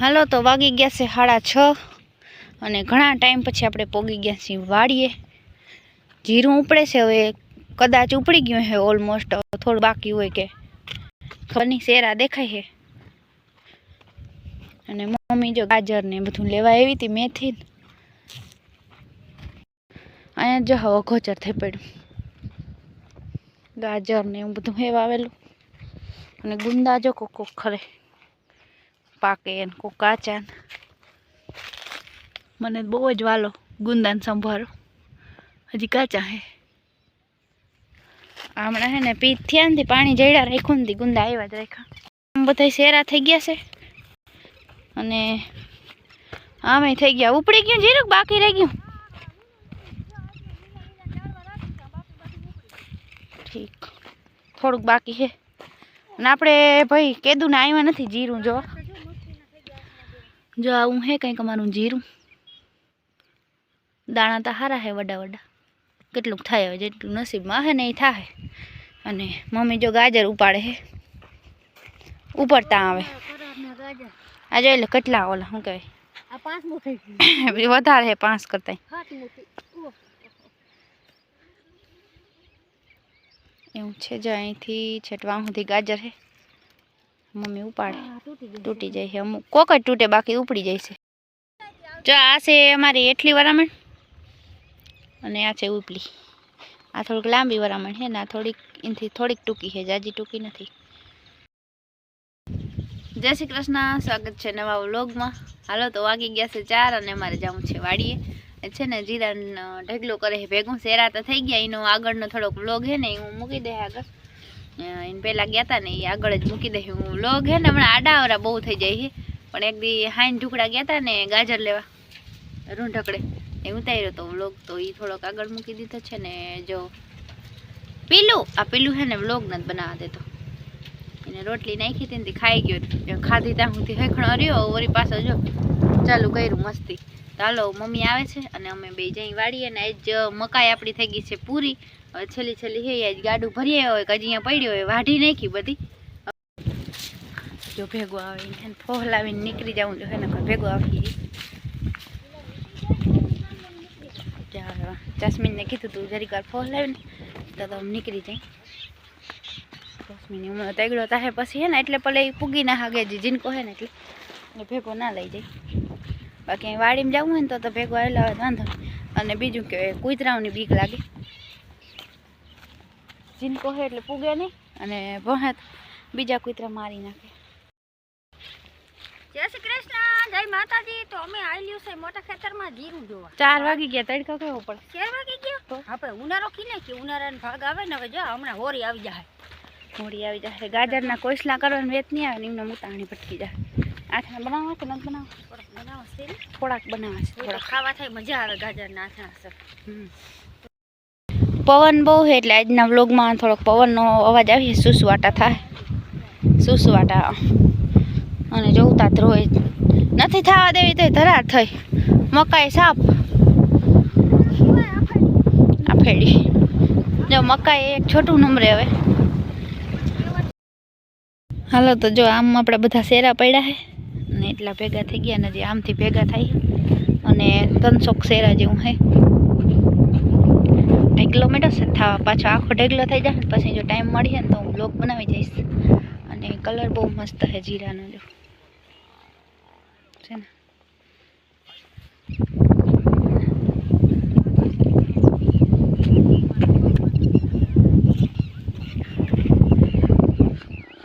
હાલો તો વાગી ગયા છે 6:30 અને ઘણા ટાઈમ પછી આપણે પોગી ગયા છીએ વાડીએ. જીરું ઉપડે છે, હવે કદાચ ઉપડી ગયું છે ઓલમોસ્ટ, થોડું બાકી હોય કે ખરની શેરા દેખાય છે. અને મમ્મી જો ગાજર ને બધું લેવા આવી હતી, મેથી અહીંયા જો હવે ગોચર થઈ પડ્યું, ગાજર ને એવું બધું હેવા આવેલું. અને ગુંદા જો કોક ખરે પાકે ને કોક કાચા. મને બહુ જ વાલો ગુંદાને સંભાળો, હજી કાચા હે. હમણાં હે ને પીત થયા નથી, પાણી જડ્યા રાખ્યું નથી, ગુંદા આવ્યા જ રાખ્યા. બધા શેરા થઈ ગયા છે અને આમે થઈ ગયા. ઉપડી ગયું જીરું, બાકી રહી ગયું. ઠીક, થોડુંક બાકી છે. અને આપણે ભાઈ કીધું ને આવ્યા નથી જીરું. જો આવું હે કંઈક અમારું જીરું. દાણા તો સારા હે, વડા વડા. કેટલુંક થાય હવે, જેટલું નસીબમાં હે ને એ થાય. અને મમ્મી જો ગાજર ઉપાડે હે, ઉપડતા આવે આ જો. એટલે કેટલા ઓલા શું કહેવાય, વધારે હે 5 કરતા એવું છે. જો અહીંથી છેટવા સુધી ગાજર હે, મમ્મી ઉપાડે. તૂટી જાય છે અમુક, કોક જ તૂટે, બાકી ઉપડી જાય છે. જો આ છે અમારી એટલી વરામણ અને આ છે ઉપલી. આ થોડીક લાંબી વરામણ છે ને આ થોડીક એનાથી થોડીક ટૂંકી છે, જાજી ટૂંકી નથી. જય શ્રી કૃષ્ણ, સ્વાગત છે નવા વ્લોગમાં. હાલો તો વાગી ગયા છે 4 અને અમારે જવું છે વાડીએ. છે ને જીરાનો ઢગલો કરે છે ભેગું. શેરા તો થઈ ગયા, એનો આગળનો થોડોક વ્લોગ છે ને એ હું મૂકી દે આગળ. એને પહેલાં ગયા હતા ને એ આગળ જ મૂકી દે. હું વ્લોગ છે ને હમણાં આડાવરા બહુ થઈ જાય છે. પણ એક દી હાઈન ઢુકડા ગયા હતા ને ગાજર લેવા રૂંઢકડે, એ ઉતાર્યો તો વ્લોગ, તો એ થોડોક આગળ મૂકી દીધો છે. ને જો પીલું, આ પીલું છે ને વ્લોગ નથી બનાવવા દેતો. એને રોટલી નાખી હતી ને ખાઈ ગયો, ખાધી ત્યાં સુધી હેખણો રહ્યો. વળી પાછો જો ચાલુ કર્યું મસ્તી. તો હાલો મમ્મી આવે છે અને અમે બે જઈ વાળીએ. ને આજ મકાઈ આપણી થઈ ગઈ છે પૂરી. હવે છેલ્લી હે આજ ગાડું ભરીએ હોય કે હજી અહીંયા પડ્યો હોય, વાઢી નાખી બધી. જો ભેગો આવીને ફોહલાવીને નીકળી જાઉં જો હે ને ભેગો આવી. જાસ્મીનને કીધું તું જરીક વાર ફોહલાવીને તો નીકળી જાય. જાસ્મીન હમણાં તેગડો તાહે પછી હે ને એટલે ભલે પૂગી ના હાગે જીનકો હે ને એટલે ભેગો ના લઈ જાય. બાકી અહીં વાડીમાં જવું હોય ને તો ભેગો આવેલા હોય વાંધો. અને બીજું કે કૂતરાઓની બીક લાગે, જીનકો હે એટલે પૂગે નહીં, અને ભણે બીજા કૂતરા મારી નાખે. જય શ્રી કૃષ્ણ, જય માતાજી. તો અમે આવેલું છે મોટા ખેતરમાં જીરું જોવા. 4 વાગી ગયા, તડકો કેવો પડે. 4 વાગી ગયો. આપણે ઉનાળો કીને કે ઉનાળાનો ભાગ આવે ને. હવે જો હમણાં હોરી આવી જાય. હોળી આવી જાય. ગાજરના કોસલા કરવાનું વેત નહીં આવે ને એમને મુતાણી ભટકી જાય. આથણા બનાવવા કે નથી બનાવવા? થોડાક બનાવવા છે. થોડાક ખાવા થાય, મજા આવે ગાજરના આથણા. પવન બહુ છે એટલે આજના વ્લોગમાં થોડોક પવનનો અવાજ આવી. સુસવાટા થાય, સુસવાટા. અને જોતા જ રોય નથી થવા દેવી તો ધરાર થઈ. મકાઈ સાપ આ ફેડી જો મકાઈ એક છોટું નંબરે. હવે હાલો તો જો આમ આપણે બધા શેરા પડ્યા છે ને એટલા ભેગા થઈ ગયા ને જે આમથી ભેગા થાય અને 300 શેરા જેવું છે. ઢેગલો મેળો છે થવા, પાછો આખો ઢેગલો થઈ જાય. પછી જો ટાઈમ મળીએ ને તો હું બ્લોગ બનાવી જઈશ. અને કલર બહુ મસ્ત છે જીરાનો જો છે ને.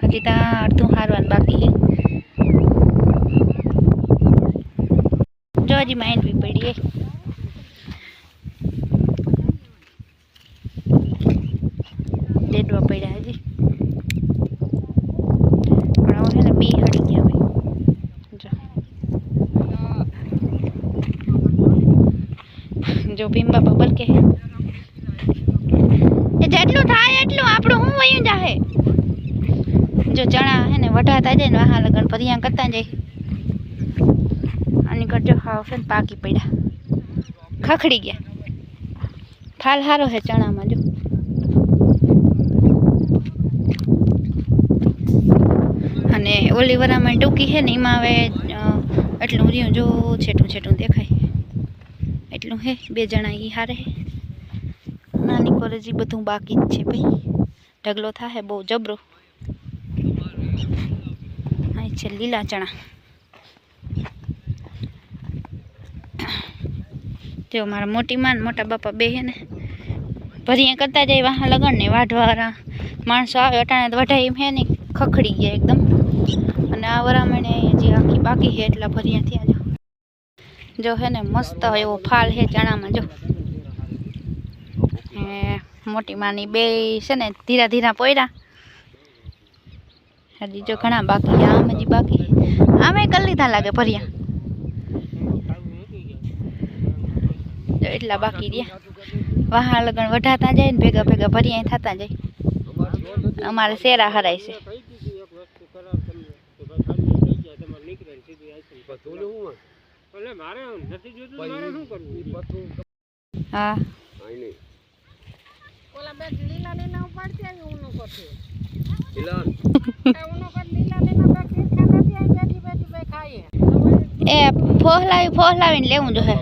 હજી ત્યાં અડધું હારવાનું બાકી છે. જો હજી માઇન્ડ બી પડીએ. ડેડવા પડ્યા હજી, પણ આવું છે ને બી હળી ગયા હોય. જો ભીમબા બબલ કે જેટલું થાય એટલું આપણું હું વયું જાહે. જો ચણા હે ને વઢાતા જાય ને વાહા લગન ભરિયા કરતા જાય. આની કરજો હાવ છે ને પાકી પડ્યા, ખખડી ગયા. ફાલ સારો છે ચણામાં જો. અને ઓલી વરામણ ટૂંકી છે ને એમાં હવે એટલું રહ્યું જો છેટું છેટું દેખાય એટલું હે 2 જણા ઈ હારે નાની કોલેજ બધું બાકી જ છે ભાઈ ઢગલો થાય બહુ જબરો આ છે લીલા ચણા જો મારા મોટી માં મોટા બાપા બે હે ને ભરિયા કરતા જાય વાહ લગન ને વાઢવાળા માણસો આવે અટાણે તો વઢાઈ એમ હે ને ખખડી ગયા એકદમ અને આ વરામણે હજી આખી બાકી છે એટલા ભરિયા થયા જો હે ને મસ્ત એવો ફાલ હે ચણામાં જો મોટી માની બે છે ને ધીરા ધીરા પોયરા હજી જો ઘણા બાકી આમ હજી બાકી આમે કરી લીધા લાગે ભરિયા જો એટલા બાકી રહ્યા વાહ લગન વઢાતા જાય ને ભેગા ભેગા ભરિયા થતા જાય અમારે શેરા હરાય છે હા એ ફોહલાવીને લેવું જો હે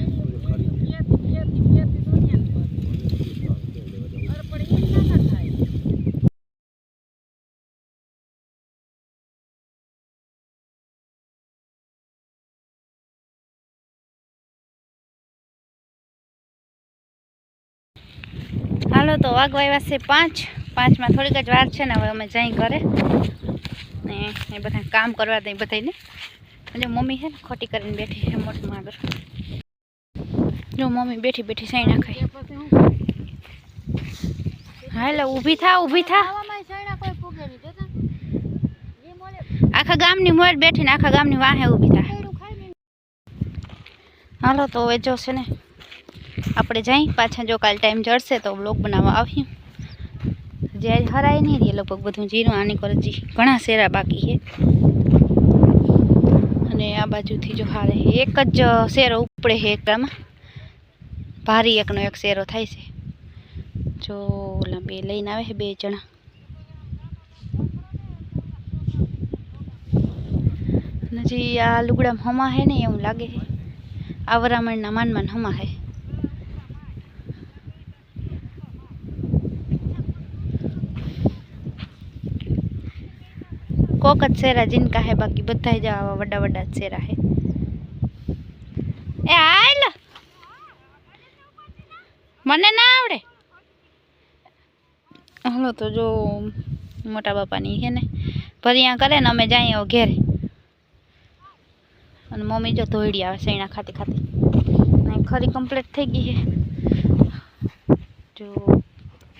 હાલો તો વાગવા આવ્યા છે 5 માં થોડીક જ વાર છે ને હવે અમે જઈ ઘરે ને એ બધા કામ કરવા દઈ બધાને જો મમ્મી છે ને ખોટી કરીને બેઠી છે મોટમાં આગળ જો મમ્મી બેઠી બેઠી સાઈ નાખાય હાલો ઊભી થા આખા ગામની મોર બેઠીને આખા ગામની વાહે ઊભી થા હાલો તો હવે જો છે ને આપણે જઈ પાછા જો કાલ ટાઈમ જડશે તો બ્લોગ બનાવવા આવ્યું જ્યારે હરાય નહીં રહી લગભગ બધું જીરું આની કરજી ઘણા શેરા બાકી છે અને આ બાજુથી જો હારે એક જ શેરો ઉપડે છે એકટામાં ભારી એકનો એક શેરો થાય છે જો ઓલા બે લઈને આવે છે 2 જણા હજી આ લુગડામાં હમા હે ને એવું લાગે છે આ વરામણના માન હમા હે कोक ज सेरा जिनका है बाकी बधाई जावा वड्डा वड्डा सेरा है ए आल मने ना आवड़े हालो तो जो मोटा बापा नी है ने भरिया करे ने अमे जाई घेरे अने मम्मी जो धोईडी आवे सैणा खाती खाती ने खरी कम्प्लीट થઈ ગઈ है जो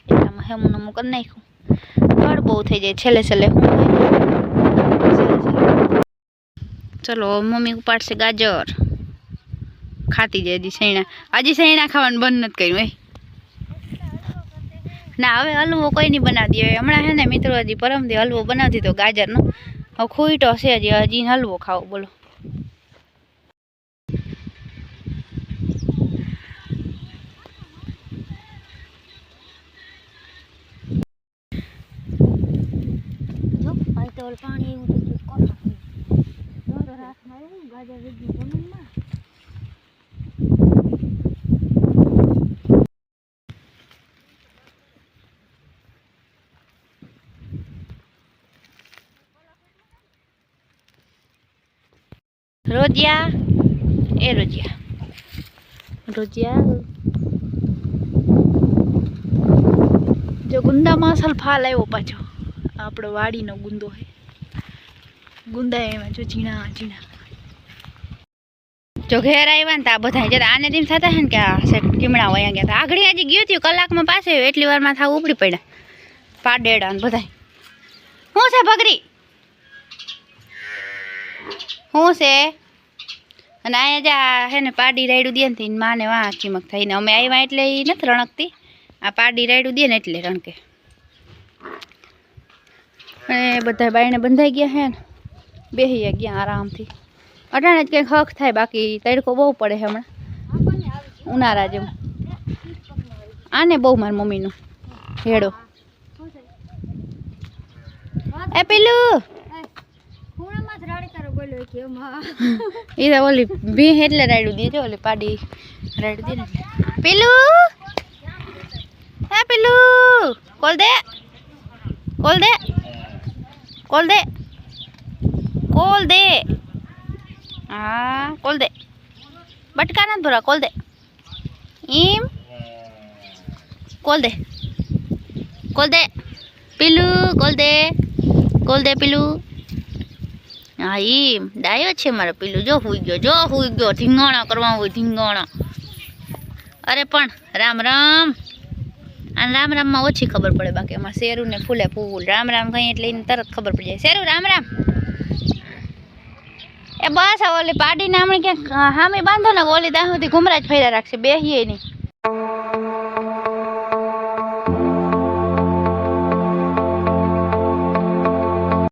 એમાં હેમું નમું કરી નાખ્યું ઘર બહુ થઈ જાય છેલ્લે છેલ્લે चलो मम्मी उपाड़ से गाजर खाती जाए आज सैणा खावा बंद नहीं करूँ ना हवे हलवो कोई नहीं बना दियो हमणा है ने मित्रों हजी परम दी हलवो बना दीधो गाजर नो हवे खूईटो छे हजी हजी हलवो खाओ बोलो पानी रोजिया ए रोजिया रोजिया जो गुंदा मासल फाल आयो पाछो आपड़ो वाड़ी नो गुंदो है गुंदा एमां जो झीणा झीणा जो घेर आव्या ने आ बधाय जरा आने दिन थता है ने के आ से कीमड़ा वया गया था आगड़ी आज गयो थी कलाक में पासे एटली वार में था उपड़ी पड्या पाडेड़ा ने बधाय હું છે ભગરી હું છે અને આ જા હે ને પાડી રાયડું દે ને માને વા ચીમક થઈને અમે આવ્યા એટલે ઈ નથી રણકતી આ પાડી રાયડું દે ને એટલે રણકે અને બધા બાયણે બંધાઈ ગયા હે ને બેહી ગયા આરામથી અટાણે જ કંઈક હક થાય બાકી તડકો બહુ પડે છે હમણાં ઉનાળા જેમ આને બહુ મારી મમ્મીનું હેડો એ પેલું ખૂણામાં જ રાડી તારો બોલ્યો રાયડો કે માં એ તો ઓલી ભી એટલે રાયડું દીધો ઓલી પાડી રાયડું દે ને પેલું હે પેલું કોલ દે કોલ દે કોલ દે કોલ દે હા કોલ દે બટકા ના થોડા કોલ દે એમ કોલ દે પેલું કોલ દે પેલું હા એમ ડાયો છે મારો પેલું જો હુઈ ગયો ધીંગાણા કરવા હોય ધીંગાણા અરે પણ રામ રામ અને રામ રામમાં ઓછી ખબર પડે બાકી અમારે શેરું ને ફૂલે ફૂલ રામ રામ કહીએ એટલે એને તરત ખબર પડી જાય શેરું રામ રામ એ બસ ઓલી પાડીને હમણાં ક્યાંક હામી બાંધો ને ઓલી ત્યાં સુધી ઘુમરા જ ફર્યા રાખશે બેહીએ નહીં